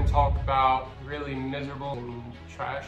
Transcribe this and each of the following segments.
talk about really miserable and trash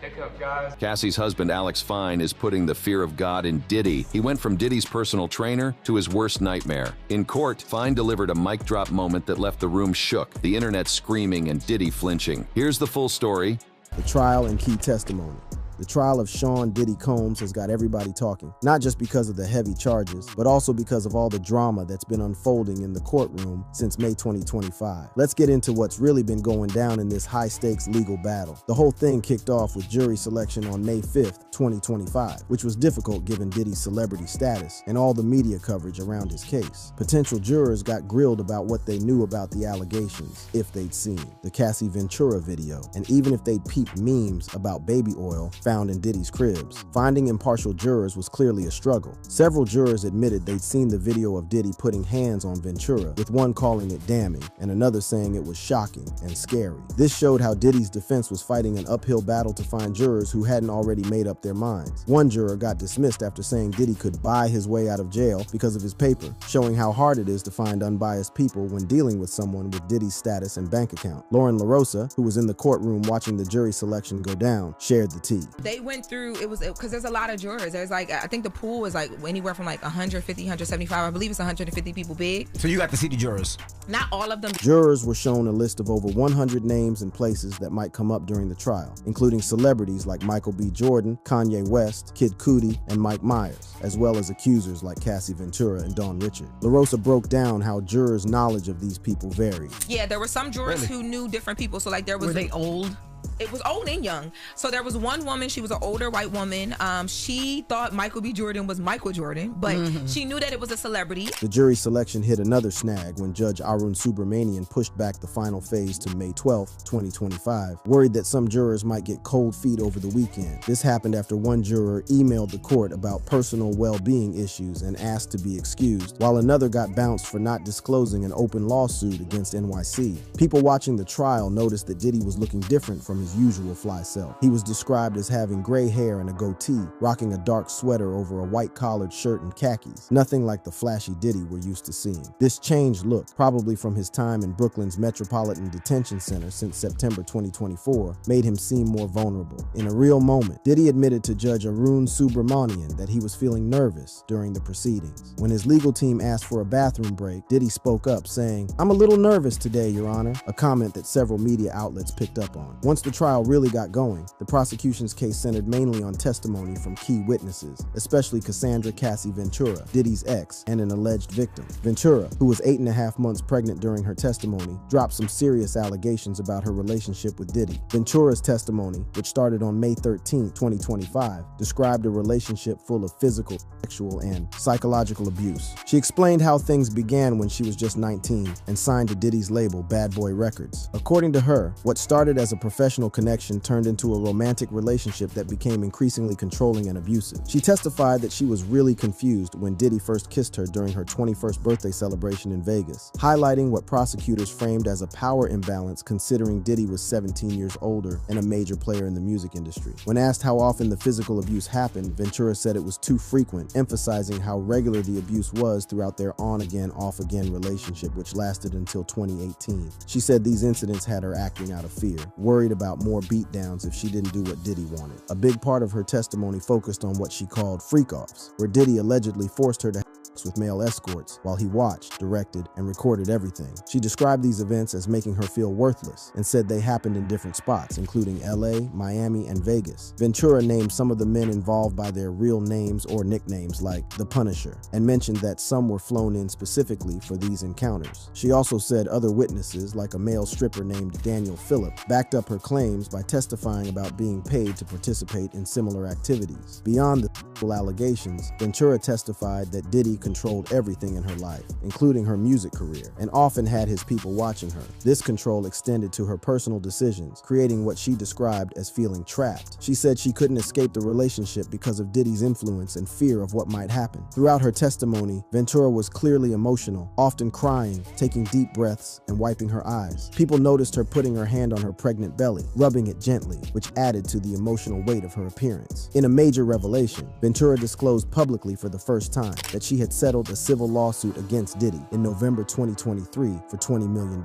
pickup guys. Cassie's husband, Alex Fine, is putting the fear of God in Diddy. He went from Diddy's personal trainer to his worst nightmare. In court, Fine delivered a mic drop moment that left the room shook, the internet screaming and Diddy flinching. Here's the full story. The trial and key testimony. The trial of Sean Diddy Combs has got everybody talking, not just because of the heavy charges, but also because of all the drama that's been unfolding in the courtroom since May 2025. Let's get into what's really been going down in this high-stakes legal battle. The whole thing kicked off with jury selection on May 5th, 2025, which was difficult given Diddy's celebrity status and all the media coverage around his case. Potential jurors got grilled about what they knew about the allegations, if they'd seen the Cassie Ventura video, and even if they'd peeped memes about baby oil found in Diddy's cribs. Finding impartial jurors was clearly a struggle. Several jurors admitted they'd seen the video of Diddy putting hands on Ventura, with one calling it damning and another saying it was shocking and scary. This showed how Diddy's defense was fighting an uphill battle to find jurors who hadn't already made up their minds. One juror got dismissed after saying Diddy could buy his way out of jail because of his paper, showing how hard it is to find unbiased people when dealing with someone with Diddy's status and bank account. Lauren LaRosa, who was in the courtroom watching the jury selection go down, shared the tea. They went through, it was because there's a lot of jurors. There's like, I think the pool is like anywhere from like 150, 175. I believe it's 150 people big. So you got to see the jurors? Not all of them. Jurors were shown a list of over 100 names and places that might come up during the trial, including celebrities like Michael B. Jordan, Kanye West, Kid Cudi, and Mike Myers, as well as accusers like Cassie Ventura and Dawn Richard. LaRosa broke down how jurors' knowledge of these people varied. Yeah, there were some jurors who knew different people. So like there was— Were they old? It was old and young. So there was one woman, she was an older white woman. She thought Michael B. Jordan was Michael Jordan, but she knew that it was a celebrity. The jury selection hit another snag when Judge Arun Subramanian pushed back the final phase to May 12, 2025, worried that some jurors might get cold feet over the weekend. This happened after one juror emailed the court about personal well-being issues and asked to be excused, while another got bounced for not disclosing an open lawsuit against NYC. People watching the trial noticed that Diddy was looking different from his usual fly self. He was described as having gray hair and a goatee, rocking a dark sweater over a white collared shirt and khakis, nothing like the flashy Diddy we're used to seeing. This changed look, probably from his time in Brooklyn's Metropolitan Detention Center since September 2024, made him seem more vulnerable. In a real moment, Diddy admitted to Judge Arun Subramanian that he was feeling nervous during the proceedings. When his legal team asked for a bathroom break, Diddy spoke up saying, "I'm a little nervous today, Your Honor," a comment that several media outlets picked up on. Once the trial really got going, the prosecution's case centered mainly on testimony from key witnesses, especially Cassandra Cassie Ventura, Diddy's ex and an alleged victim. Ventura, who was 8.5 months pregnant during her testimony, dropped some serious allegations about her relationship with Diddy. Ventura's testimony, which started on May 13, 2025, described a relationship full of physical, sexual, and psychological abuse. She explained how things began when she was just 19 and signed to Diddy's label Bad Boy Records. According to her, what started as a professional connection turned into a romantic relationship that became increasingly controlling and abusive. She testified that she was really confused when Diddy first kissed her during her 21st birthday celebration in Vegas, highlighting what prosecutors framed as a power imbalance considering Diddy was 17 years older and a major player in the music industry. When asked how often the physical abuse happened, Ventura said it was too frequent, emphasizing how regular the abuse was throughout their on-again, off-again relationship, which lasted until 2018. She said these incidents had her acting out of fear, worried about more beatdowns if she didn't do what Diddy wanted. A big part of her testimony focused on what she called freak-offs, where Diddy allegedly forced her to have sex with male escorts while he watched, directed, and recorded everything. She described these events as making her feel worthless and said they happened in different spots, including LA, Miami, and Vegas. Ventura named some of the men involved by their real names or nicknames like The Punisher, and mentioned that some were flown in specifically for these encounters. She also said other witnesses, like a male stripper named Daniel Phillip, backed up her claims by testifying about being paid to participate in similar activities. Beyond the sexual allegations, Ventura testified that Diddy controlled everything in her life, including her music career, and often had his people watching her. This control extended to her personal decisions, creating what she described as feeling trapped. She said she couldn't escape the relationship because of Diddy's influence and fear of what might happen. Throughout her testimony, Ventura was clearly emotional, often crying, taking deep breaths, and wiping her eyes. People noticed her putting her hand on her pregnant belly, rubbing it gently, which added to the emotional weight of her appearance. In a major revelation, Ventura disclosed publicly for the first time that she had settled a civil lawsuit against Diddy in November 2023 for $20 million,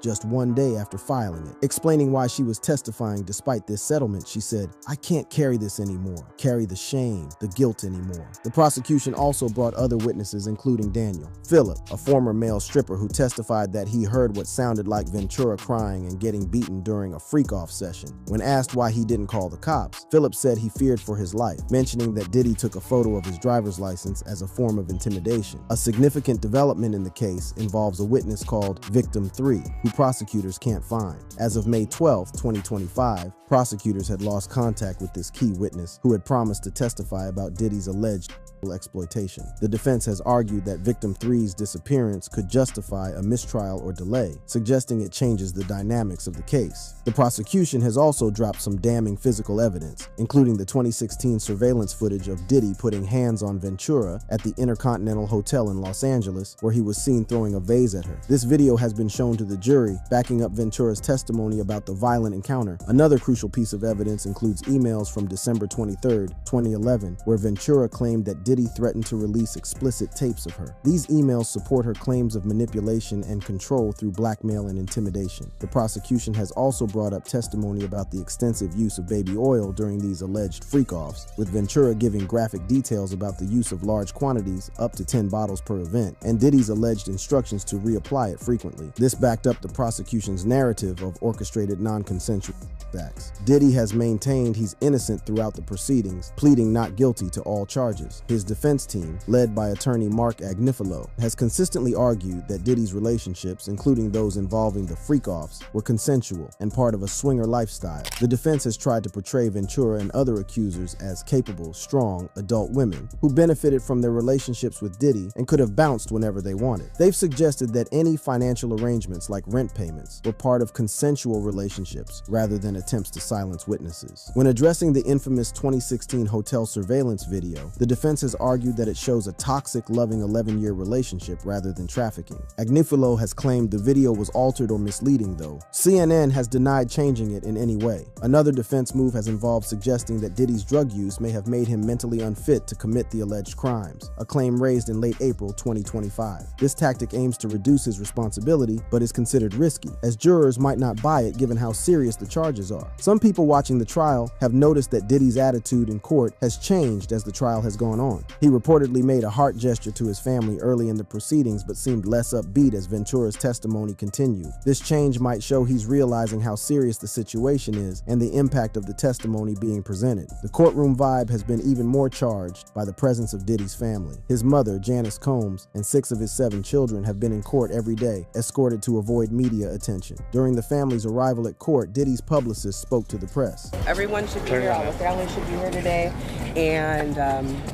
just one day after filing it. Explaining why she was testifying despite this settlement, she said, "I can't carry this anymore, carry the shame, the guilt anymore." The prosecution also brought other witnesses, including Daniel Phillip, a former male stripper who testified that he heard what sounded like Ventura crying and getting beaten during a freak-off session. When asked why he didn't call the cops, Phillip said he feared for his life, mentioning that Diddy took a photo of his driver's license as a form of intimidation. A significant development in the case involves a witness called Victim 3, who prosecutors can't find. As of May 12, 2025, prosecutors had lost contact with this key witness who had promised to testify about Diddy's alleged exploitation. The defense has argued that Victim 3's disappearance could justify a mistrial or delay, suggesting it changes the dynamics of the case. The prosecution has also dropped some damning physical evidence, including the 2016 surveillance footage of Diddy putting hands on Ventura at the Intercontinental Hotel in Los Angeles, where he was seen throwing a vase at her. This video has been shown to the jury, backing up Ventura's testimony about the violent encounter. Another crucial piece of evidence includes emails from December 23, 2011, where Ventura claimed that Diddy threatened to release explicit tapes of her. These emails support her claims of manipulation and control through blackmail and intimidation. The prosecution has also brought up testimony about the extensive use of baby oil during these alleged freak-offs, with Ventura giving graphic details about the use of large quantities, up to 10 bottles per event, and Diddy's alleged instructions to reapply it frequently. This backed up the prosecution's narrative of orchestrated non-consensual acts. Diddy has maintained he's innocent throughout the proceedings, pleading not guilty to all charges. His defense team, led by attorney Mark Agnifilo, has consistently argued that Diddy's relationships, including those involving the freak-offs, were consensual and part of a swinger lifestyle. The defense has tried to portray Ventura and other accusers as capable, strong, adult women who benefited from their relationships with Diddy and could have bounced whenever they wanted. They've suggested that any financial arrangements like rent payments were part of consensual relationships rather than attempts to silence witnesses. When addressing the infamous 2016 hotel surveillance video, the defense has argued that it shows a toxic, loving 11-year relationship rather than trafficking. Agnifilo has claimed the video was altered or misleading, though. CNN has denied changing it in any way. Another defense move has involved suggesting that Diddy's drug use may have made him mentally unfit to commit the alleged crimes, a claim raised in late April 2025. This tactic aims to reduce his responsibility, but is considered risky, as jurors might not buy it given how serious the charges are. Some people watching the trial have noticed that Diddy's attitude in court has changed as the trial has gone on. He reportedly made a heart gesture to his family early in the proceedings, but seemed less upbeat as Ventura's testimony continued. This change might show he's realizing how serious the situation is and the impact of the testimony being presented. The courtroom vibe has been even more charged by the presence of Diddy's family. His mother, Janice Combs, and 6 of his 7 children have been in court every day, escorted to avoid media attention. During the family's arrival at court, Diddy's publicist spoke to the press. Everyone should be here, all the family should be here today, and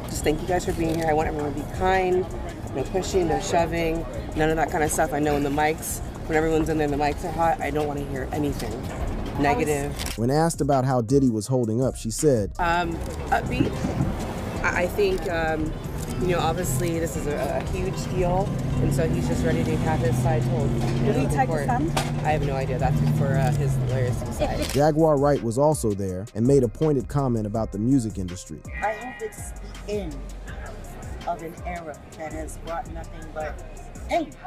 just thank you guys for being here. I want everyone to be kind, no pushing, no shoving, none of that kind of stuff. I know when the mics, when everyone's in there and the mics are hot, I don't want to hear anything negative. When asked about how Diddy was holding up, she said, upbeat. I think, obviously this is a huge deal, and so he's just ready to have his side told. Did he take his thumb? I have no idea. That's for his lawyers to decide. Jaguar Wright was also there and made a pointed comment about the music industry. I hope it's the end of an era that has brought nothing but anger.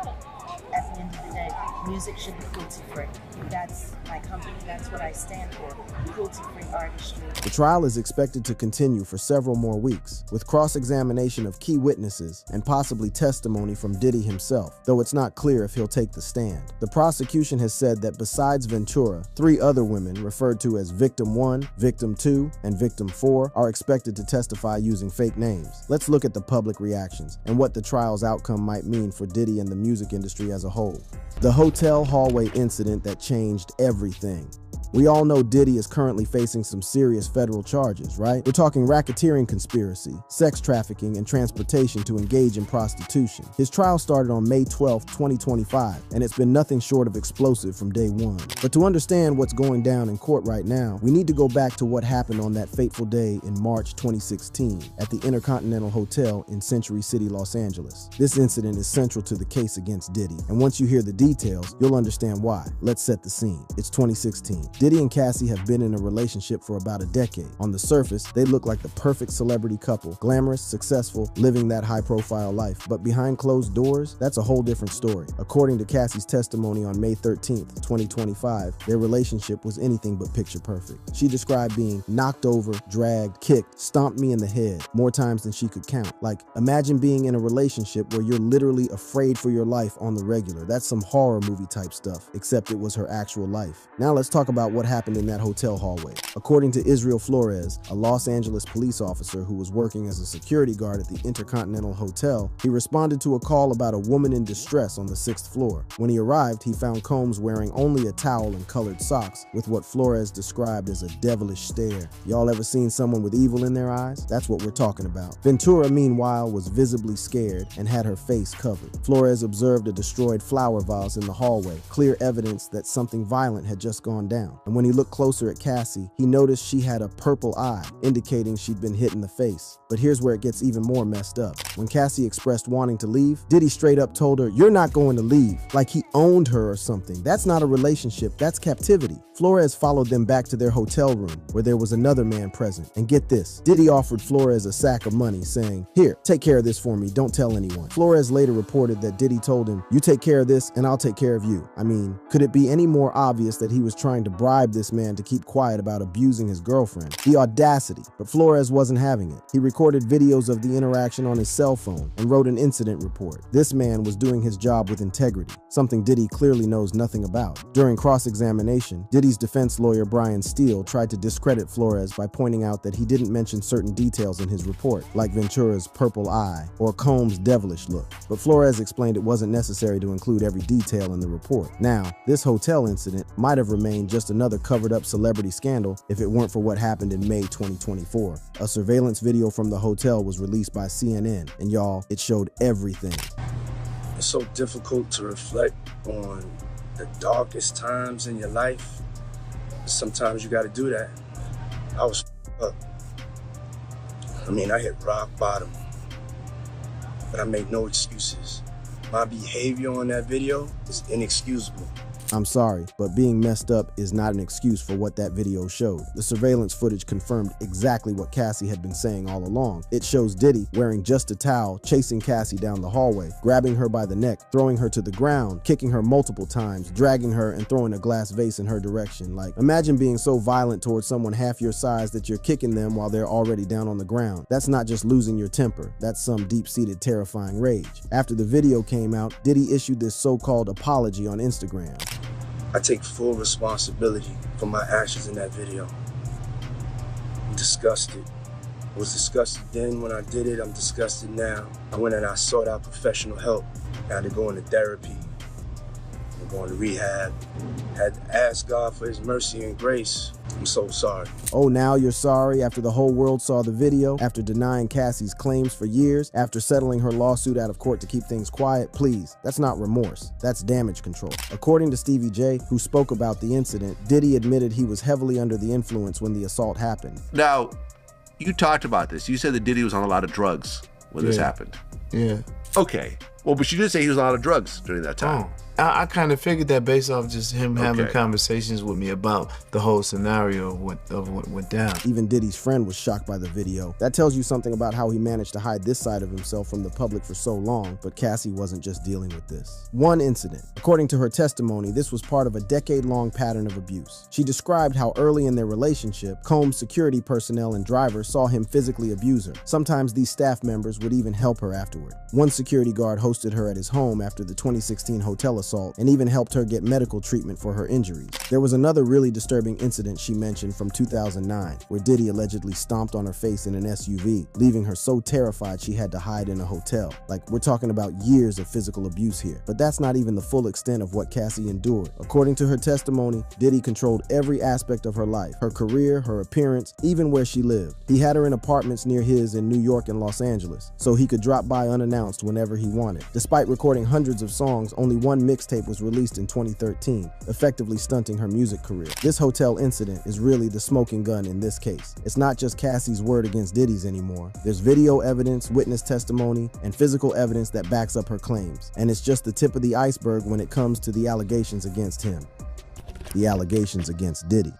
At the end of the day, music should be cruelty-free. That's my company, that's what I stand for, cruelty-free artistry. The trial is expected to continue for several more weeks, with cross-examination of key witnesses and possibly testimony from Diddy himself, though it's not clear if he'll take the stand. The prosecution has said that besides Ventura, 3 other women, referred to as Victim 1, Victim 2, and Victim 4, are expected to testify using fake names. Let's look at the public reactions and what the trial's outcome might mean for Diddy and the music industry as a whole. The hotel hallway incident that changed everything. We all know Diddy is currently facing some serious federal charges, right? We're talking racketeering conspiracy, sex trafficking, and transportation to engage in prostitution. His trial started on May 12, 2025, and it's been nothing short of explosive from day one. But to understand what's going down in court right now, we need to go back to what happened on that fateful day in March 2016 at the Intercontinental Hotel in Century City, Los Angeles. This incident is central to the case against Diddy, and once you hear the details, you'll understand why. Let's set the scene. It's 2016. Diddy and Cassie have been in a relationship for about a decade. On the surface, they look like the perfect celebrity couple, glamorous, successful, living that high-profile life. But behind closed doors, that's a whole different story. According to Cassie's testimony on May 13th, 2025, their relationship was anything but picture perfect. She described being knocked over, dragged, kicked, stomped me in the head more times than she could count. Like, imagine being in a relationship where you're literally afraid for your life on the regular. That's some horror movie type stuff, except it was her actual life. Now let's talk about what happened in that hotel hallway. According to Israel Flores, a Los Angeles police officer who was working as a security guard at the Intercontinental Hotel, he responded to a call about a woman in distress on the 6th floor. When he arrived, he found Combs wearing only a towel and colored socks with what Flores described as a devilish stare. Y'all ever seen someone with evil in their eyes? That's what we're talking about. Ventura, meanwhile, was visibly scared and had her face covered. Flores observed a destroyed flower vase in the hallway, clear evidence that something violent had just gone down. And when he looked closer at Cassie, he noticed she had a purple eye, indicating she'd been hit in the face. But here's where it gets even more messed up. When Cassie expressed wanting to leave, Diddy straight up told her, "You're not going to leave," like he owned her or something. That's not a relationship, that's captivity. Flores followed them back to their hotel room, where there was another man present. And get this, Diddy offered Flores a sack of money, saying, "Here, take care of this for me, don't tell anyone." Flores later reported that Diddy told him, "You take care of this and I'll take care of you." I mean, could it be any more obvious that he was trying to bribe this man to keep quiet about abusing his girlfriend? The audacity. But Flores wasn't having it. He recorded videos of the interaction on his cell phone and wrote an incident report. This man was doing his job with integrity, something Diddy clearly knows nothing about. During cross-examination, Diddy's defense lawyer Brian Steele tried to discredit Flores by pointing out that he didn't mention certain details in his report, like Ventura's purple eye or Combs' devilish look. But Flores explained it wasn't necessary to include every detail in the report. Now, this hotel incident might have remained just another covered-up celebrity scandal if it weren't for what happened in May 2024. A surveillance video from the hotel was released by CNN, and y'all, it showed everything. It's so difficult to reflect on the darkest times in your life. Sometimes you gotta do that. I was up. I mean, I hit rock bottom, but I made no excuses. My behavior on that video is inexcusable. I'm sorry, but being messed up is not an excuse for what that video showed. The surveillance footage confirmed exactly what Cassie had been saying all along. It shows Diddy wearing just a towel, chasing Cassie down the hallway, grabbing her by the neck, throwing her to the ground, kicking her multiple times, dragging her and throwing a glass vase in her direction. Like, imagine being so violent towards someone half your size that you're kicking them while they're already down on the ground. That's not just losing your temper, that's some deep-seated terrifying rage. After the video came out, Diddy issued this so-called apology on Instagram. I take full responsibility for my actions in that video. I'm disgusted. I was disgusted then when I did it, I'm disgusted now. I went and I sought out professional help. I had to go into therapy, I'm going to rehab. Had to ask God for his mercy and grace. I'm so sorry. Oh, now you're sorry after the whole world saw the video, after denying Cassie's claims for years, after settling her lawsuit out of court to keep things quiet? Please, that's not remorse, that's damage control. According to Stevie J, who spoke about the incident, Diddy admitted he was heavily under the influence when the assault happened. Now, you talked about this. You said that Diddy was on a lot of drugs when this happened. Yeah. Okay. Well, but you did say he was on a lot of drugs during that time. Oh. I kind of figured that based off just him having conversations with me about the whole scenario of what went down. Even Diddy's friend was shocked by the video. That tells you something about how he managed to hide this side of himself from the public for so long, but Cassie wasn't just dealing with this. One incident. According to her testimony, this was part of a decade-long pattern of abuse. She described how early in their relationship, Combs' security personnel and drivers saw him physically abuse her. Sometimes these staff members would even help her afterward. One security guard hosted her at his home after the 2016 hotel assault and even helped her get medical treatment for her injuries. There was another really disturbing incident she mentioned from 2009, where Diddy allegedly stomped on her face in an SUV, leaving her so terrified she had to hide in a hotel. Like, we're talking about years of physical abuse here. But that's not even the full extent of what Cassie endured. According to her testimony, Diddy controlled every aspect of her life, her career, her appearance, even where she lived. He had her in apartments near his in New York and Los Angeles, so he could drop by unannounced whenever he wanted. Despite recording hundreds of songs, only one mixtape was released in 2013, effectively stunting her music career. This hotel incident is really the smoking gun in this case. It's not just Cassie's word against Diddy's anymore. There's video evidence, witness testimony, and physical evidence that backs up her claims. And it's just the tip of the iceberg when it comes to the allegations against him. the allegations against Diddy.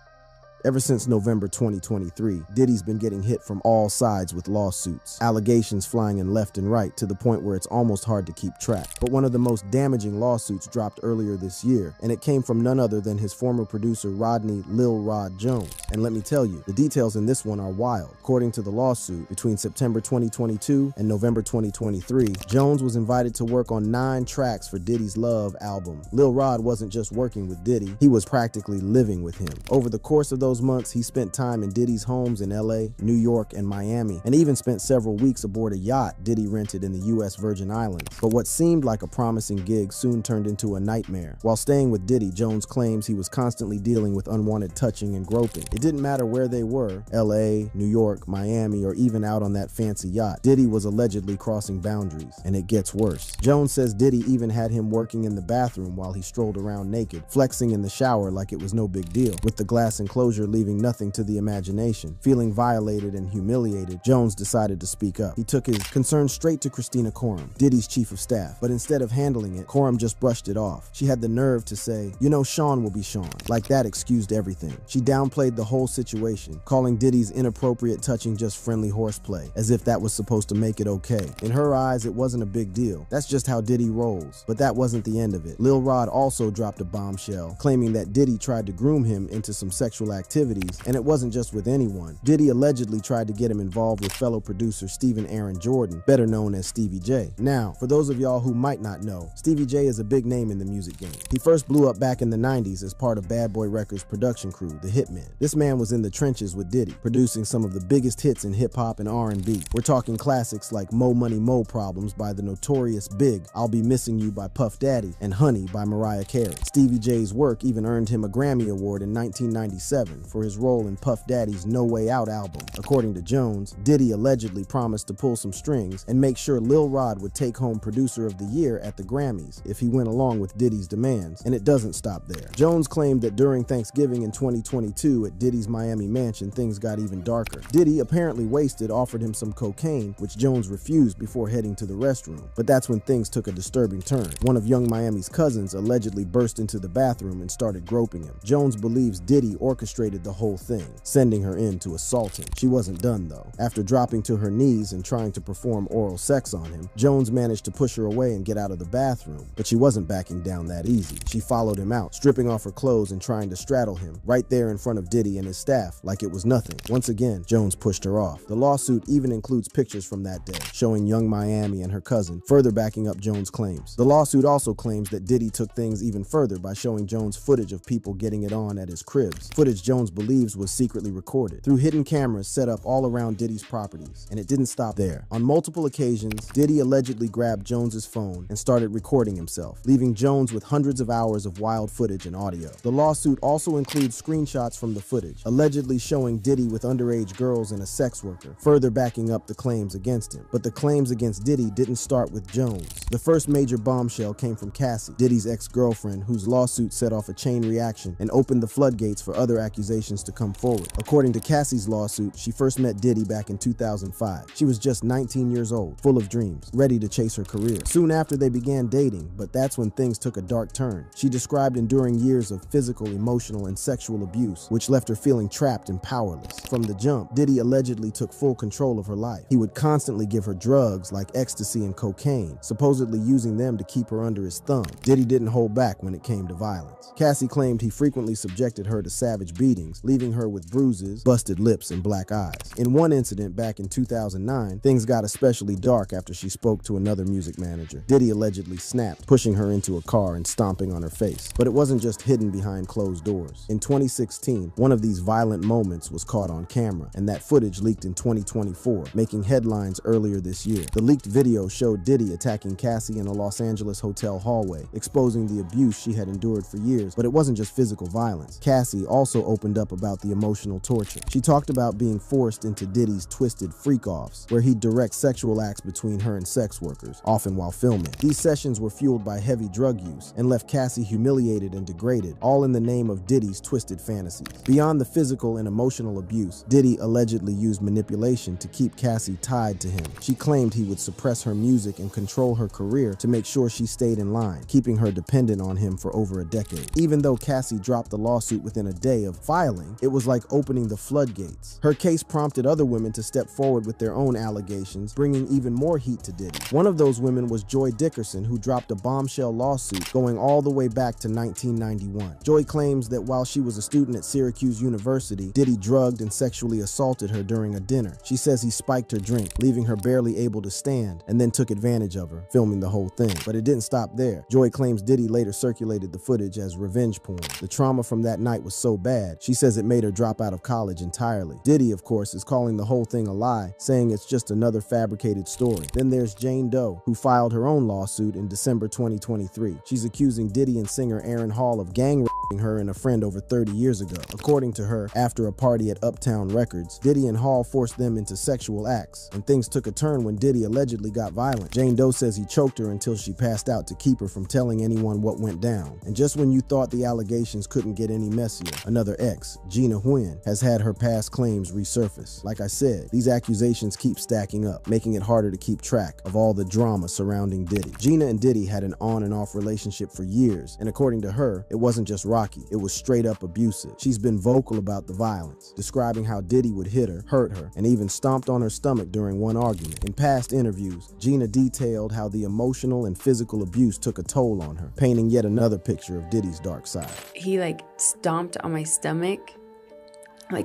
Ever since November 2023, Diddy's been getting hit from all sides with lawsuits, allegations flying in left and right to the point where it's almost hard to keep track. But one of the most damaging lawsuits dropped earlier this year, and it came from none other than his former producer Rodney Lil Rod Jones. And let me tell you, the details in this one are wild. According to the lawsuit, between September 2022 and November 2023, Jones was invited to work on 9 tracks for Diddy's Love album. Lil Rod wasn't just working with Diddy, he was practically living with him. Over the course of those months, he spent time in Diddy's homes in LA, New York, and Miami, and even spent several weeks aboard a yacht Diddy rented in the US Virgin Islands. But what seemed like a promising gig soon turned into a nightmare. While staying with Diddy, Jones claims he was constantly dealing with unwanted touching and groping. It didn't matter where they were, LA, New York, Miami, or even out on that fancy yacht. Diddy was allegedly crossing boundaries, and it gets worse. Jones says Diddy even had him working in the bathroom while he strolled around naked, flexing in the shower like it was no big deal, with the glass enclosure leaving nothing to the imagination. Feeling violated and humiliated, Jones decided to speak up. He took his concerns straight to Christina Courtroom, Diddy's chief of staff, but instead of handling it, Courtroom just brushed it off. She had the nerve to say, "You know, Sean will be Sean." Like that excused everything. She downplayed the whole situation, calling Diddy's inappropriate touching just friendly horseplay, as if that was supposed to make it okay. In her eyes, it wasn't a big deal. That's just how Diddy rolls. But that wasn't the end of it. Lil Rod also dropped a bombshell, claiming that Diddy tried to groom him into some sexual activities, and it wasn't just with anyone. Diddy allegedly tried to get him involved with fellow producer Stephen Aaron Jordan, better known as Stevie J. Now, for those of y'all who might not know, Stevie J is a big name in the music game. He first blew up back in the 90s as part of Bad Boy Records' production crew, the Hitmen. This man was in the trenches with Diddy, producing some of the biggest hits in hip-hop and R&B. We're talking classics like Mo Money Mo Problems by the notorious Big, I'll Be Missing You by Puff Daddy, and Honey by Mariah Carey. Stevie J's work even earned him a Grammy Award in 1997 for his role in Puff Daddy's No Way Out album. According to Jones, Diddy allegedly promised to pull some strings and make sure Lil Rod would take home Producer of the Year at the Grammys if he went along with Diddy's demands, and it doesn't stop there. Jones claimed that during Thanksgiving in 2022 at Diddy's Miami mansion, things got even darker. Diddy, apparently wasted, offered him some cocaine, which Jones refused before heading to the restroom. But that's when things took a disturbing turn. One of Young Miami's cousins allegedly burst into the bathroom and started groping him. Jones believes Diddy orchestrated the whole thing, sending her in to assault him. She wasn't done though. After dropping to her knees and trying to perform oral sex on him, Jones managed to push her away and get out of the bathroom, but she wasn't backing down that easy. She followed him out, stripping off her clothes and trying to straddle him, right there in front of Diddy and his staff, like it was nothing. Once again, Jones pushed her off. The lawsuit even includes pictures from that day, showing Young Miami and her cousin, further backing up Jones' claims. The lawsuit also claims that Diddy took things even further by showing Jones footage of people getting it on at his cribs, footage Jones believes was secretly recorded through hidden cameras set up all around Diddy's properties. And it didn't stop there. On multiple occasions, Diddy allegedly grabbed Jones's phone and started recording himself, leaving Jones with hundreds of hours of wild footage and audio. The lawsuit also includes screenshots from the footage, allegedly showing Diddy with underage girls and a sex worker, further backing up the claims against him. But the claims against Diddy didn't start with Jones. The first major bombshell came from Cassie, Diddy's ex-girlfriend, whose lawsuit set off a chain reaction and opened the floodgates for other accusations to come forward. According to Cassie's lawsuit, she first met Diddy back in 2005. She was just 19 years old, full of dreams, ready to chase her career. Soon after they began dating, but that's when things took a dark turn. She described enduring years of physical, emotional, and sexual abuse, which left her feeling trapped and powerless. From the jump, Diddy allegedly took full control of her life. He would constantly give her drugs like ecstasy and cocaine, supposedly using them to keep her under his thumb. Diddy didn't hold back when it came to violence. Cassie claimed he frequently subjected her to savage beatings, leaving her with bruises, busted lips, and black eyes. In one incident back in 2009, things got especially dark after she spoke to another music manager. Diddy allegedly snapped, pushing her into a car and stomping on her face. But it wasn't just hidden behind closed doors. In 2016, one of these violent moments was caught on camera, and that footage leaked in 2024, making headlines earlier this year. The leaked video showed Diddy attacking Cassie in a Los Angeles hotel hallway, exposing the abuse she had endured for years. But it wasn't just physical violence. Cassie also opened opened up about the emotional torture. She talked about being forced into Diddy's twisted freak-offs, where he'd direct sexual acts between her and sex workers, often while filming. These sessions were fueled by heavy drug use and left Cassie humiliated and degraded, all in the name of Diddy's twisted fantasies. Beyond the physical and emotional abuse, Diddy allegedly used manipulation to keep Cassie tied to him. She claimed he would suppress her music and control her career to make sure she stayed in line, keeping her dependent on him for over a decade. Even though Cassie dropped the lawsuit within a day of filing, it was like opening the floodgates. Her case prompted other women to step forward with their own allegations, bringing even more heat to Diddy. One of those women was Joy Dickerson, who dropped a bombshell lawsuit going all the way back to 1991. Joy claims that while she was a student at Syracuse University, Diddy drugged and sexually assaulted her during a dinner. She says he spiked her drink, leaving her barely able to stand, and then took advantage of her, filming the whole thing. But it didn't stop there. Joy claims Diddy later circulated the footage as revenge porn. The trauma from that night was so bad, she says it made her drop out of college entirely. Diddy, of course, is calling the whole thing a lie, saying it's just another fabricated story. Then there's Jane Doe, who filed her own lawsuit in December 2023. She's accusing Diddy and singer Aaron Hall of gang raping her and a friend over 30 years ago. According to her, after a party at Uptown Records, Diddy and Hall forced them into sexual acts, and things took a turn when Diddy allegedly got violent. Jane Doe says he choked her until she passed out to keep her from telling anyone what went down. And just when you thought the allegations couldn't get any messier, another ex, Gina Huynh, has had her past claims resurface. Like I said, these accusations keep stacking up, making it harder to keep track of all the drama surrounding Diddy. Gina and Diddy had an on and off relationship for years, and according to her, it wasn't just rocky, it was straight up abusive. She's been vocal about the violence, describing how Diddy would hit her, hurt her, and even stomped on her stomach during one argument. In past interviews, Gina detailed how the emotional and physical abuse took a toll on her, painting yet another picture of Diddy's dark side. He stomped on my stomach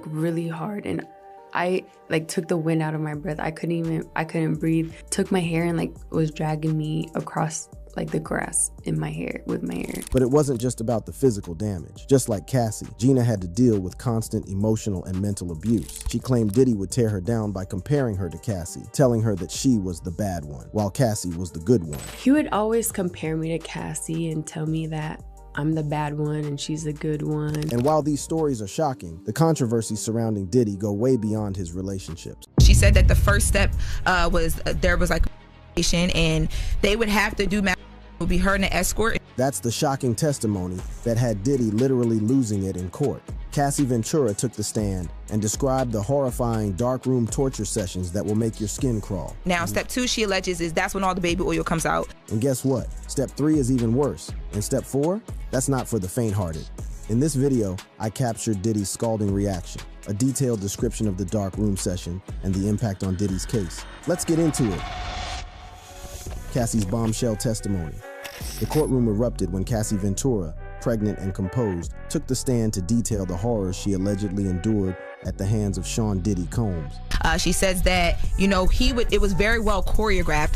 really hard, and I took the wind out of my breath. I couldn't breathe. Took my hair and was dragging me across the grass in my hair with my hair. But it wasn't just about the physical damage. Just like Cassie, Gina had to deal with constant emotional and mental abuse. She claimed Diddy would tear her down by comparing her to Cassie, telling her that she was the bad one, while Cassie was the good one. He would always compare me to Cassie and tell me that I'm the bad one and she's the good one. And while these stories are shocking, the controversies surrounding Diddy go way beyond his relationships. She said that the first step was there was and they would have to do would be her and an escort. That's the shocking testimony that had Diddy literally losing it in court. Cassie Ventura took the stand and described the horrifying darkroom torture sessions that will make your skin crawl. Now, step 2, she alleges, is that's when all the baby oil comes out. And guess what? Step 3 is even worse. And step 4, that's not for the faint-hearted. In this video, I captured Diddy's scalding reaction, a detailed description of the darkroom session and the impact on Diddy's case. Let's get into it. Cassie's bombshell testimony. The courtroom erupted when Cassie Ventura, pregnant and composed, took the stand to detail the horrors she allegedly endured at the hands of Sean Diddy Combs. She says that, it was very well choreographed.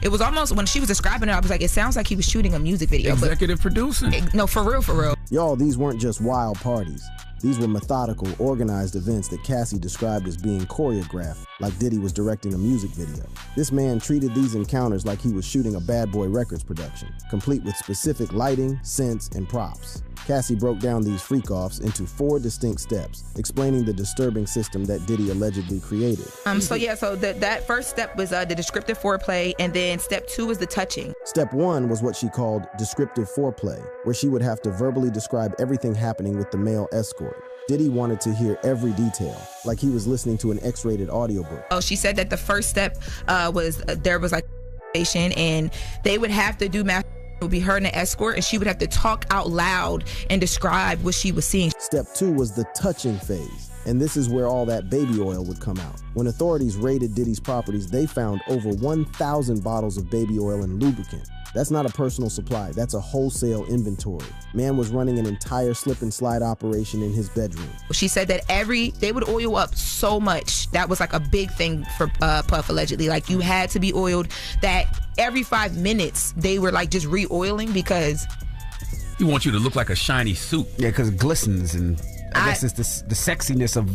It was almost, when she was describing it, I was like, it sounds like he was shooting a music video. Executive producing. No, for real. Y'all, these weren't just wild parties. These were methodical, organized events that Cassie described as being choreographed, like Diddy was directing a music video. This man treated these encounters like he was shooting a Bad Boy Records production, complete with specific lighting, scents, and props. Cassie broke down these freak-offs into 4 distinct steps, explaining the disturbing system that Diddy allegedly created. So that first step was the descriptive foreplay, and then step 2 was the touching. Step 1 was what she called descriptive foreplay, where she would have to verbally describe everything happening with the male escort. Diddy wanted to hear every detail, like he was listening to an X-rated audiobook. She said that the first step was there was and they would have to do would be her and the escort, and she would have to talk out loud and describe what she was seeing. Step 2 was the touching phase, and this is where all that baby oil would come out. When authorities raided Diddy's properties, they found over 1,000 bottles of baby oil and lubricant. That's not a personal supply, that's a wholesale inventory. Man was running an entire slip and slide operation in his bedroom. She said that they would oil up so much. That was a big thing for Puff, allegedly. You had to be oiled, that every 5 minutes they were just re-oiling because he wants you to look like a shiny suit. Yeah, because it glistens, and I guess it's the sexiness of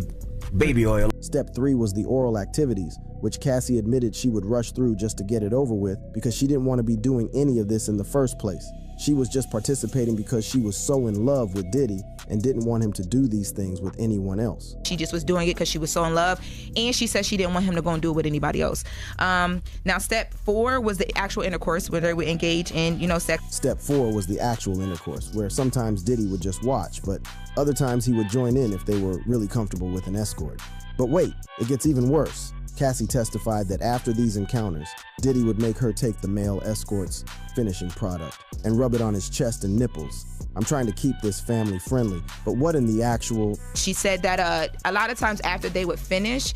baby oil. Step 3 was the oral activities, which Cassie admitted she would rush through just to get it over with because she didn't want to be doing any of this in the first place. She was just participating because she was so in love with Diddy and didn't want him to do these things with anyone else. She just was doing it because she was so in love, and she said she didn't want him to go and do it with anybody else. Now, step 4 was the actual intercourse where they would engage in, sex. Step 4 was the actual intercourse, where sometimes Diddy would just watch, but other times he would join in if they were really comfortable with an escort. But wait, it gets even worse. Cassie testified that after these encounters, Diddy would make her take the male escort's finishing product and rub it on his chest and nipples. I'm trying to keep this family friendly, but what in the actual... She said that a lot of times after they would finish,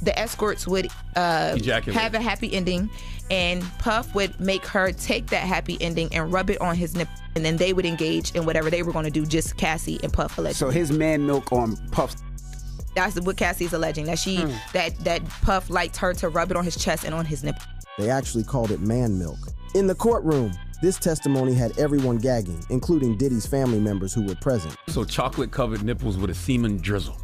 the escorts would have a happy ending, and Puff would make her take that happy ending and rub it on his nipple, and then they would engage in whatever they were going to do, just Cassie and Puff allegedly. So his man milk on Puff's... That's what Cassie's alleging, that she that Puff liked her to rub it on his chest and on his nipple. They actually called it man milk. In the courtroom, this testimony had everyone gagging, including Diddy's family members who were present. So chocolate-covered nipples with a semen drizzle.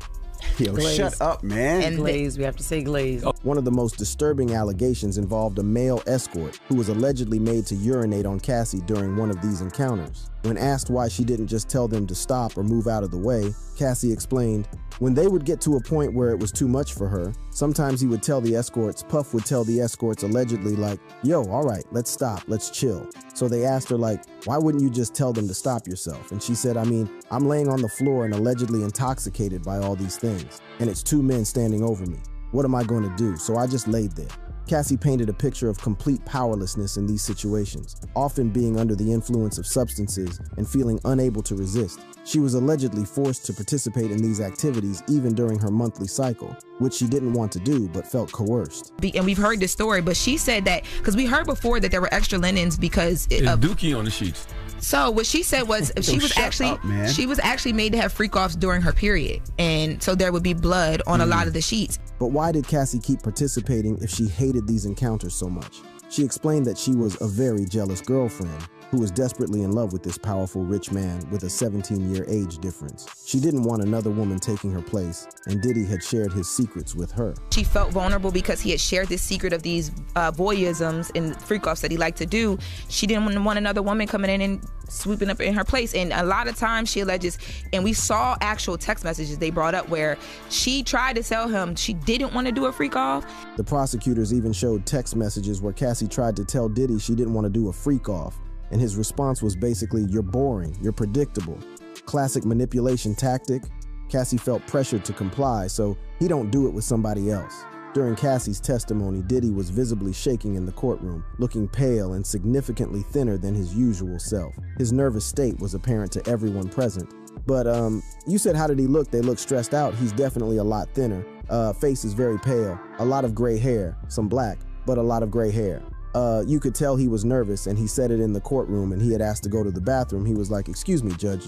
Yo, shut up, man. And glaze, we have to say glaze. One of the most disturbing allegations involved a male escort who was allegedly made to urinate on Cassie during one of these encounters. When asked why she didn't just tell them to stop or move out of the way, Cassie explained, when they would get to a point where it was too much for her, sometimes he would tell the escorts, Puff would tell the escorts allegedly like, yo, all right, let's stop, let's chill. So they asked her like, why wouldn't you just tell them to stop yourself? And she said, I mean, I'm laying on the floor and allegedly intoxicated by all these things, and it's 2 men standing over me. What am I going to do? So I just laid there. Cassie painted a picture of complete powerlessness in these situations, often being under the influence of substances and feeling unable to resist. She was allegedly forced to participate in these activities even during her monthly cycle, which she didn't want to do but felt coerced. And we've heard this story, but she said that, because we heard before that there were extra linens because of dookie on the sheets. So what she said was she was actually made to have freak-offs during her period, and so there would be blood on a lot of the sheets. But why did Cassie keep participating if she hated these encounters so much? She explained that she was a very jealous girlfriend who was desperately in love with this powerful rich man with a 17-year age difference. She didn't want another woman taking her place, and Diddy had shared his secrets with her. She felt vulnerable because he had shared this secret of these voyeurisms and freak-offs that he liked to do. She didn't want another woman coming in and swooping up in her place. And a lot of times she alleges, and we saw actual text messages they brought up where she tried to tell him she didn't want to do a freak-off. The prosecutors even showed text messages where Cassie tried to tell Diddy she didn't want to do a freak-off. And his response was basically, you're boring, you're predictable. Classic manipulation tactic. Cassie felt pressured to comply, so he don't do it with somebody else. During Cassie's testimony, Diddy was visibly shaking in the courtroom, looking pale and significantly thinner than his usual self. His nervous state was apparent to everyone present. But you said, how did he look? They look stressed out. He's definitely a lot thinner. Face is very pale, a lot of gray hair, some black, but a lot of gray hair. You could tell he was nervous, and he said it in the courtroom, and he had asked to go to the bathroom. He was like, excuse me, Judge,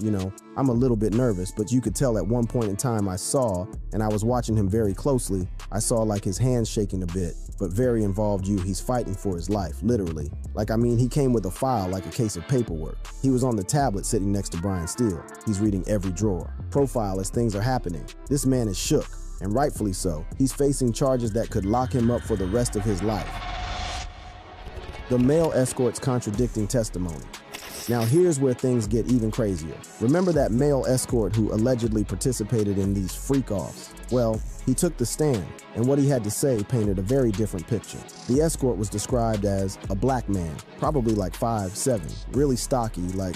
I'm a little bit nervous, but you could tell at one point in time I saw, and I was watching him very closely, I saw like his hands shaking a bit, but very involved he's fighting for his life, literally. He came with a file like a case of paperwork. He was on the tablet sitting next to Brian Steele. He's reading every drawer. Profile as things are happening. This man is shook, and rightfully so. He's facing charges that could lock him up for the rest of his life. The male escort's contradicting testimony. Now here's where things get even crazier. Remember that male escort who allegedly participated in these freak-offs? Well, he took the stand, and what he had to say painted a very different picture. The escort was described as a black man, probably like 5'7", really stocky, like,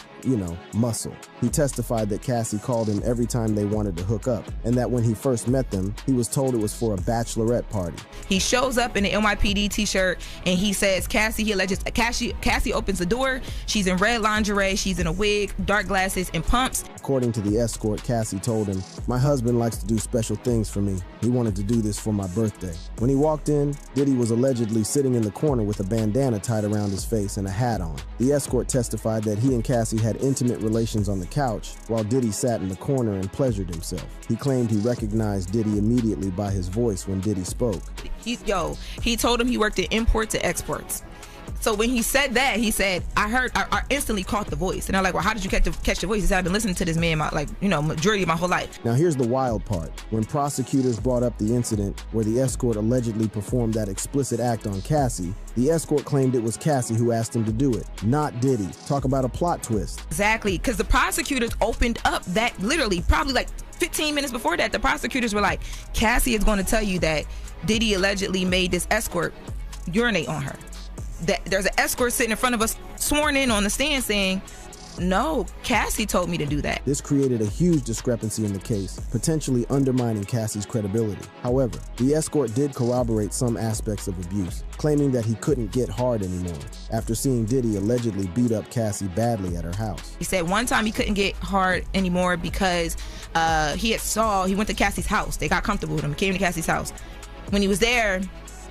muscle. He testified that Cassie called him every time they wanted to hook up, and that when he first met them, he was told it was for a bachelorette party. He shows up in an NYPD t-shirt, and he says, Cassie opens the door, she's in red lingerie, she's in a wig, dark glasses, and pumps. According to the escort, Cassie told him, my husband likes to do special things for me. He wanted to do this for my birthday. When he walked in, Diddy was allegedly sitting in the corner with a bandana tied around his face and a hat on. The escort testified that he and Cassie had intimate relations on the couch, while Diddy sat in the corner and pleasured himself. He claimed he recognized Diddy immediately by his voice when Diddy spoke. He told him he worked in import to exports. So when he said that, he said, I instantly caught the voice. And I'm like, well, how did you catch the voice? He said, I've been listening to this man, majority of my whole life. Now here's the wild part. When prosecutors brought up the incident where the escort allegedly performed that explicit act on Cassie, the escort claimed it was Cassie who asked him to do it, not Diddy. Talk about a plot twist. Exactly, because the prosecutors opened up that literally probably like 15 minutes before that. The prosecutors were like, Cassie is going to tell you that Diddy allegedly made this escort urinate on her. That there's an escort sitting in front of us sworn in on the stand saying, no, Cassie told me to do that. This created a huge discrepancy in the case, potentially undermining Cassie's credibility. However, the escort did corroborate some aspects of abuse, claiming that he couldn't get hard anymore after seeing Diddy allegedly beat up Cassie badly at her house. He said one time he couldn't get hard anymore because he went to Cassie's house. They got comfortable with him. He came to Cassie's house. When he was there,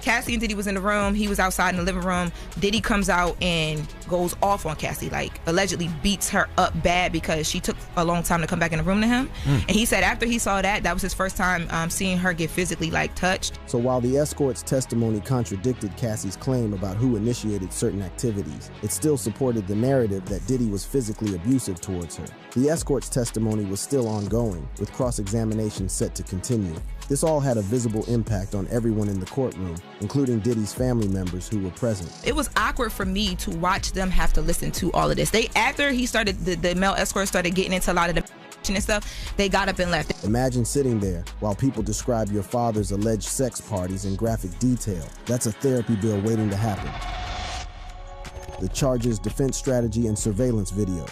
Cassie and Diddy was in the room. He was outside in the living room. Diddy comes out and goes off on Cassie, like allegedly beats her up bad because she took a long time to come back in the room to him. And he said after he saw that was his first time seeing her get physically touched. So while the escort's testimony contradicted Cassie's claim about who initiated certain activities, it still supported the narrative that Diddy was physically abusive towards her. The escort's testimony was still ongoing, with cross-examination set to continue. This all had a visible impact on everyone in the courtroom, including Diddy's family members who were present. It was awkward for me to watch them have to listen to all of this. After he started, the male escort started getting into a lot of the and stuff, they got up and left. Imagine sitting there while people describe your father's alleged sex parties in graphic detail. That's a therapy bill waiting to happen. The charges, defense strategy, and surveillance video.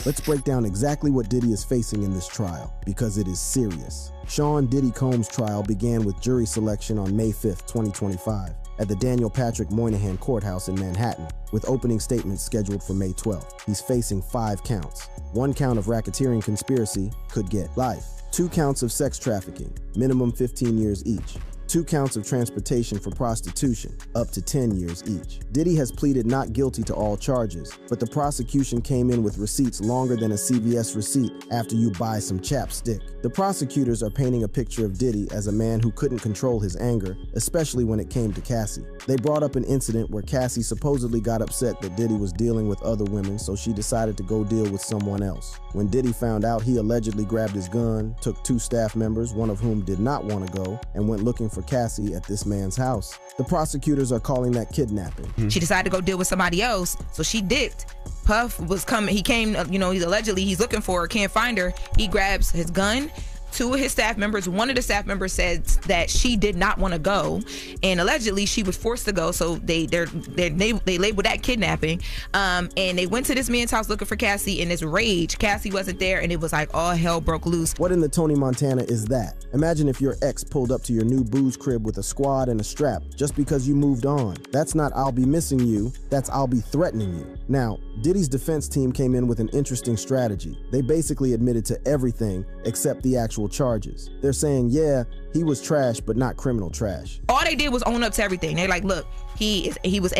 Let's break down exactly what Diddy is facing in this trial, because it is serious. Sean Diddy Combs' trial began with jury selection on May 5th, 2025, at the Daniel Patrick Moynihan Courthouse in Manhattan, with opening statements scheduled for May 12th. He's facing 5 counts. 1 count of racketeering conspiracy, could get life. 2 counts of sex trafficking, minimum 15 years each. 2 counts of transportation for prostitution, up to 10 years each. Diddy has pleaded not guilty to all charges, but the prosecution came in with receipts longer than a CVS receipt after you buy some chapstick. The prosecutors are painting a picture of Diddy as a man who couldn't control his anger, especially when it came to Cassie. They brought up an incident where Cassie supposedly got upset that Diddy was dealing with other women, so she decided to go deal with someone else. When Diddy found out, he allegedly grabbed his gun, took 2 staff members, one of whom did not want to go, and went looking for Cassie at this man's house. The prosecutors are calling that kidnapping. She decided to go deal with somebody else, so she dipped. Puff was coming, he came, he's looking for her, can't find her. He grabs his gun. 2 of his staff members, one of the staff members said that she did not want to go, and allegedly she was forced to go, so they labeled that kidnapping. And they went to this man's house looking for Cassie in this rage. Cassie wasn't there, and it was like all hell broke loose. What in the Tony Montana is that? Imagine if your ex pulled up to your new booze crib with a squad and a strap just because you moved on. That's not I'll be missing you, that's I'll be threatening you. Now, Diddy's defense team came in with an interesting strategy. They basically admitted to everything except the actual charges. They're saying, yeah, he was trash, but not criminal trash. All they did was own up to everything. They're like, look, he was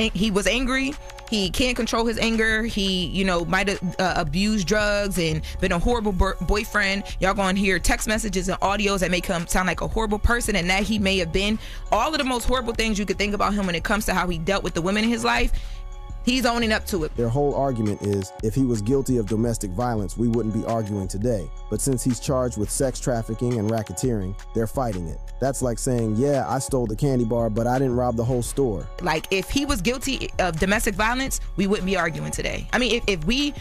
angry. He can't control his anger. He, might have abused drugs and been a horrible boyfriend. Y'all gonna hear text messages and audios that make him sound like a horrible person, and that he may have been. All of the most horrible things you could think about him when it comes to how he dealt with the women in his life. He's owning up to it. Their whole argument is, if he was guilty of domestic violence, we wouldn't be arguing today. But since he's charged with sex trafficking and racketeering, they're fighting it. That's like saying, yeah, I stole the candy bar, but I didn't rob the whole store. Like, if he was guilty of domestic violence, we wouldn't be arguing today. I mean, if he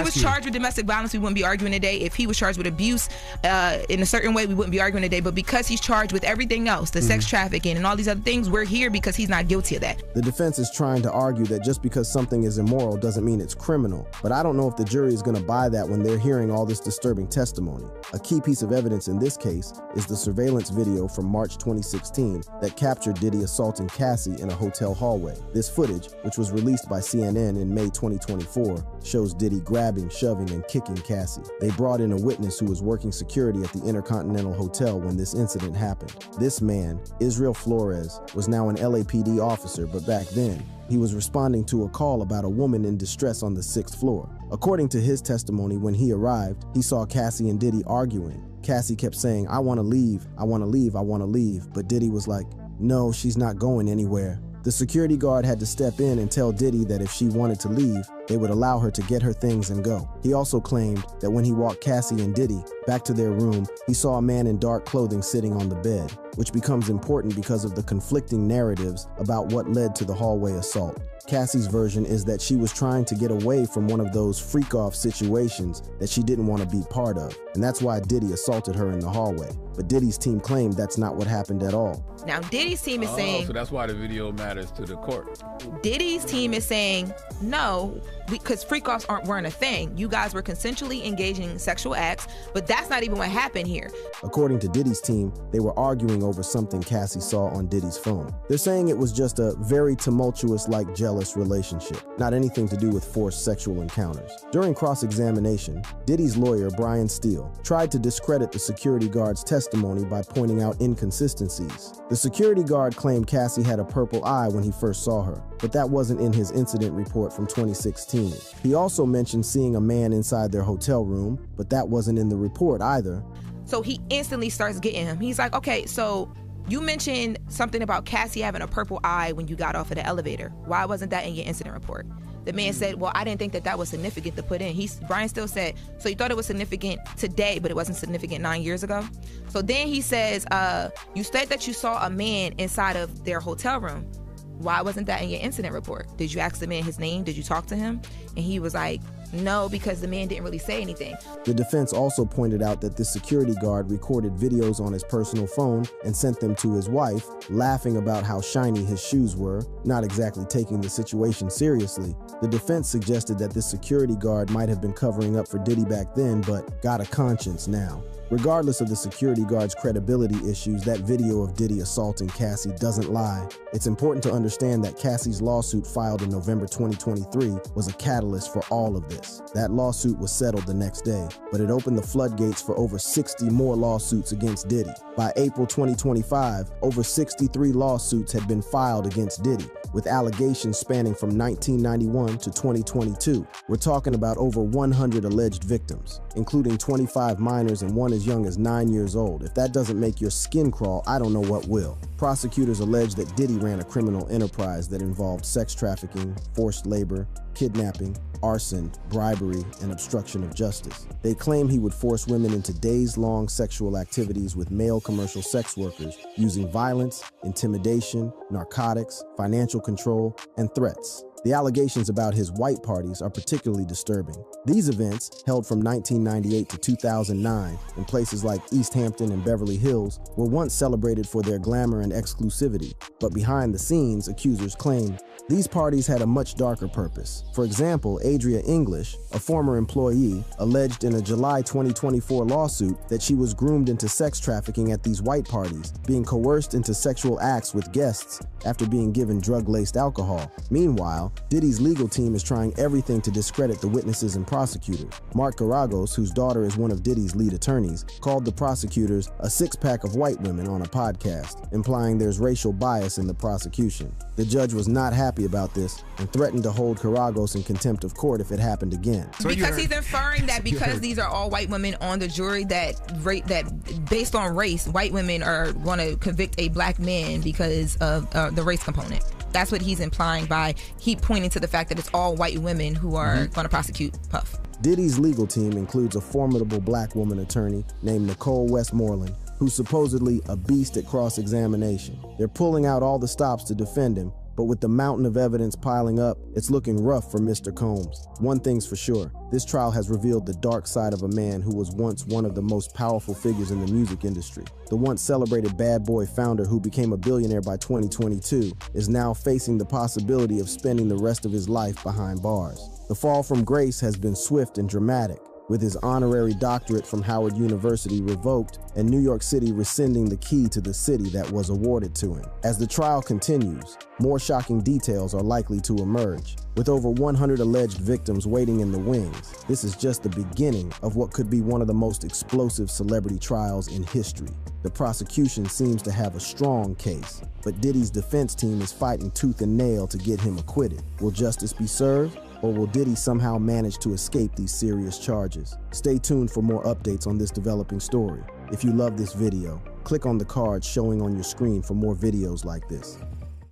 was charged with domestic violence, we wouldn't be arguing today. If he was charged with abuse in a certain way, we wouldn't be arguing today. But because he's charged with everything else, the sex trafficking and all these other things, we're here because he's not guilty of that. The defense is trying to argue that just because something is immoral doesn't mean it's criminal. But I don't know if the jury is going to buy that when they're hearing all this disturbing testimony. A key piece of evidence in this case is the surveillance video from March 2016 that captured Diddy assaulting Cassie in a hotel hallway. This footage, which was released by CNN in May 2024, shows Diddy grabbing, shoving, and kicking Cassie. They brought in a witness who was working security at the Intercontinental Hotel when this incident happened. This man, Israel Flores, was now an LAPD officer, but back then, he was responding to a call about a woman in distress on the 6th floor. According to his testimony, when he arrived, he saw Cassie and Diddy arguing. Cassie kept saying, I want to leave, I want to leave, I want to leave, but Diddy was like, no, she's not going anywhere. The security guard had to step in and tell Diddy that if she wanted to leave, they would allow her to get her things and go. He also claimed that when he walked Cassie and Diddy back to their room, he saw a man in dark clothing sitting on the bed, which becomes important because of the conflicting narratives about what led to the hallway assault. Cassie's version is that she was trying to get away from one of those freak-off situations that she didn't want to be part of, and that's why Diddy assaulted her in the hallway. But Diddy's team claimed that's not what happened at all. Now, Diddy's team is saying... so that's why the video matters to the court. Diddy's team is saying, no, because freak-offs weren't a thing. You guys were consensually engaging in sexual acts, but that's not even what happened here. According to Diddy's team, they were arguing over something Cassie saw on Diddy's phone. They're saying it was just a very tumultuous, jealous relationship, not anything to do with forced sexual encounters. During cross-examination, Diddy's lawyer, Brian Steele, tried to discredit the security guard's testimony by pointing out inconsistencies. The security guard claimed Cassie had a purple eye when he first saw her, but that wasn't in his incident report from 2016. He also mentioned seeing a man inside their hotel room, but that wasn't in the report either. So he instantly starts getting him. He's like, okay, so you mentioned something about Cassie having a purple eye when you got off of the elevator. Why wasn't that in your incident report? The man said, well, I didn't think that was significant to put in. Brian still said, so you thought it was significant today, but it wasn't significant 9 years ago? So then he says, you said that you saw a man inside of their hotel room. Why wasn't that in your incident report? Did you ask the man his name? Did you talk to him? And he was like, no, because the man didn't really say anything. The defense also pointed out that the security guard recorded videos on his personal phone and sent them to his wife, laughing about how shiny his shoes were, not exactly taking the situation seriously. The defense suggested that this security guard might have been covering up for Diddy back then, but got a conscience now. Regardless of the security guard's credibility issues, that video of Diddy assaulting Cassie doesn't lie. It's important to understand that Cassie's lawsuit filed in November 2023 was a catalyst for all of this. That lawsuit was settled the next day, but it opened the floodgates for over 60 more lawsuits against Diddy. By April 2025, over 63 lawsuits had been filed against Diddy, with allegations spanning from 1991 to 2022. We're talking about over 100 alleged victims, including 25 minors and one as young as 9 years old. If that doesn't make your skin crawl, I don't know what will. Prosecutors allege that Diddy ran a criminal enterprise that involved sex trafficking, forced labor, kidnapping, arson, bribery, and obstruction of justice. They claim he would force women into days-long sexual activities with male commercial sex workers using violence, intimidation, narcotics, financial control, and threats. The allegations about his white parties are particularly disturbing. These events, held from 1998 to 2009 in places like East Hampton and Beverly Hills, were once celebrated for their glamour and exclusivity, but behind the scenes, accusers claim these parties had a much darker purpose. For example, Adria English, a former employee, alleged in a July 2024 lawsuit that she was groomed into sex trafficking at these white parties, being coerced into sexual acts with guests after being given drug-laced alcohol. Meanwhile, Diddy's legal team is trying everything to discredit the witnesses and prosecutors. Mark Garagos, whose daughter is one of Diddy's lead attorneys, called the prosecutors a six-pack of white women on a podcast, implying there's racial bias in the prosecution. The judge was not happy about this and threatened to hold Garagos in contempt of court if it happened again. Because he's inferring that because these are all white women on the jury, that based on race, white women are going to convict a black man because of the race component. That's what he's implying by pointing to the fact that it's all white women who are going to prosecute Puff. Diddy's legal team includes a formidable black woman attorney named Nicole Westmoreland, who's supposedly a beast at cross-examination. They're pulling out all the stops to defend him, but with the mountain of evidence piling up, it's looking rough for Mr. Combs. One thing's for sure, this trial has revealed the dark side of a man who was once one of the most powerful figures in the music industry. The once celebrated Bad Boy founder who became a billionaire by 2022 is now facing the possibility of spending the rest of his life behind bars. The fall from grace has been swift and dramatic, with his honorary doctorate from Howard University revoked and New York City rescinding the key to the city that was awarded to him. As the trial continues, more shocking details are likely to emerge. With over 100 alleged victims waiting in the wings, this is just the beginning of what could be one of the most explosive celebrity trials in history. The prosecution seems to have a strong case, but Diddy's defense team is fighting tooth and nail to get him acquitted. Will justice be served? Or will Diddy somehow manage to escape these serious charges? Stay tuned for more updates on this developing story. If you love this video, click on the card showing on your screen for more videos like this.